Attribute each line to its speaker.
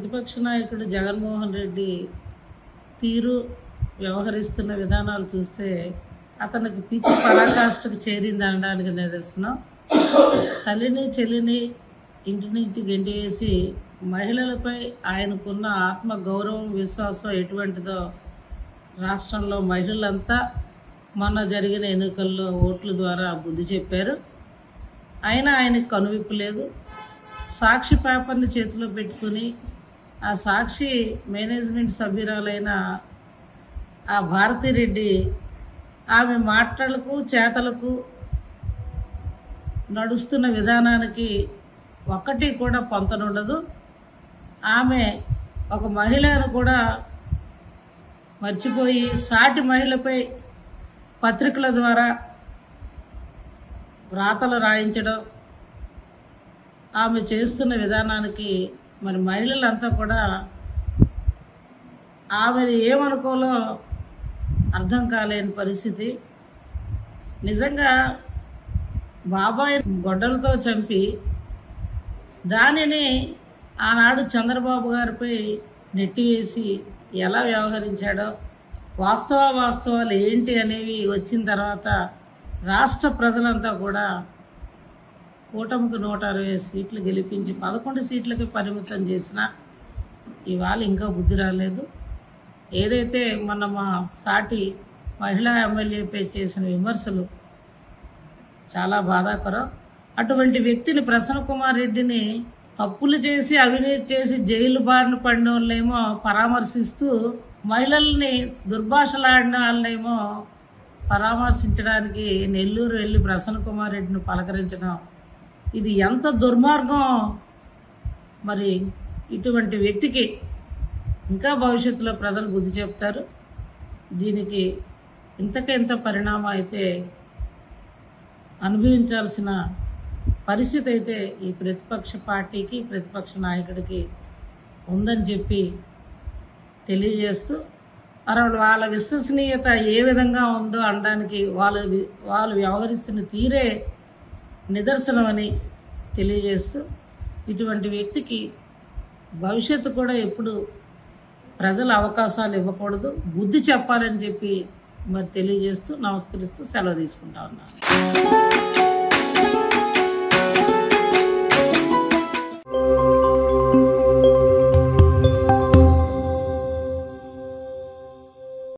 Speaker 1: ప్రతిపక్ష నాయకుడు జగన్మోహన్ రెడ్డి తీరు వ్యవహరిస్తున్న విధానాలు చూస్తే అతనికి పిచ్చి పరాకాష్ఠకు చేరింది అనడానికి నిదర్శనం. తల్లిని చెల్లిని ఇంటినింటి గెంటివేసి మహిళలపై ఆయనకున్న ఆత్మ గౌరవం విశ్వాసం ఎటువంటిదో రాష్ట్రంలో మహిళలంతా మొన్న జరిగిన ఎన్నికల్లో ఓట్ల ద్వారా బుద్ధి చెప్పారు. అయినా ఆయనకు కనువిప్పు లేదు. సాక్షి పేపర్ని చేతిలో పెట్టుకుని ఆ సాక్షి మేనేజ్మెంట్ సభ్యురాలైన ఆ భారతిరెడ్డి ఆమె మాటలకు చేతలకు నడుస్తున్న విధానానికి ఒక్కటి కూడా పొంతనుండదు. ఆమె ఒక మహిళను కూడా మర్చిపోయి సాటి మహిళపై పత్రికల ద్వారా వ్రాతలు రాయించడం ఆమె చేస్తున్న విధానానికి మరి మహిళలంతా కూడా ఆమెను ఏమనుకోలో అర్థం కాలేని పరిస్థితి. నిజంగా బాబాయ్ గొడ్డలతో చంపి దానిని ఆనాడు చంద్రబాబు గారిపై నెట్టివేసి ఎలా వ్యవహరించాడో వాస్తవాలు ఏంటి అనేవి వచ్చిన తర్వాత రాష్ట్ర ప్రజలంతా కూడా కూటమికి 160 సీట్లు గెలిపించి 11 సీట్లకి పరిమితం చేసిన ఇవాళ ఇంకా బుద్ధి రాలేదు. ఏదైతే మొన్న మా సాటి మహిళా ఎమ్మెల్యేపై చేసిన విమర్శలు చాలా బాధాకరం. అటువంటి వ్యక్తిని ప్రసన్న కుమార్ రెడ్డిని తప్పులు చేసి అవినీతి చేసి జైలు బారిన పడిన వాళ్ళేమో పరామర్శిస్తూ మహిళల్ని దుర్భాషలాడిన వాళ్ళేమో పరామర్శించడానికి నెల్లూరు వెళ్ళి ప్రసన్న కుమార్ రెడ్డిని పలకరించడం ఇది ఎంత దుర్మార్గం. మరి ఇటువంటి వ్యక్తికి ఇంకా భవిష్యత్తులో ప్రజలు బుద్ధి చెప్తారు. దీనికి ఇంత పరిణామం అయితే అనుభవించాల్సిన పరిస్థితి అయితే ఈ ప్రతిపక్ష పార్టీకి ప్రతిపక్ష నాయకుడికి ఉందని చెప్పి తెలియజేస్తూ వాళ్ళ విశ్వసనీయత ఏ విధంగా ఉందో అనడానికి వాళ్ళు వ్యవహరిస్తున్న తీరే నిదర్శనమని తెలియజేస్తూ ఇటువంటి వ్యక్తికి భవిష్యత్తు కూడా ఎప్పుడు ప్రజల అవకాశాలు ఇవ్వకూడదు, బుద్ధి చెప్పాలని చెప్పి మరి తెలియజేస్తూ నమస్కరిస్తూ సెలవు తీసుకుంటా ఉన్నాను.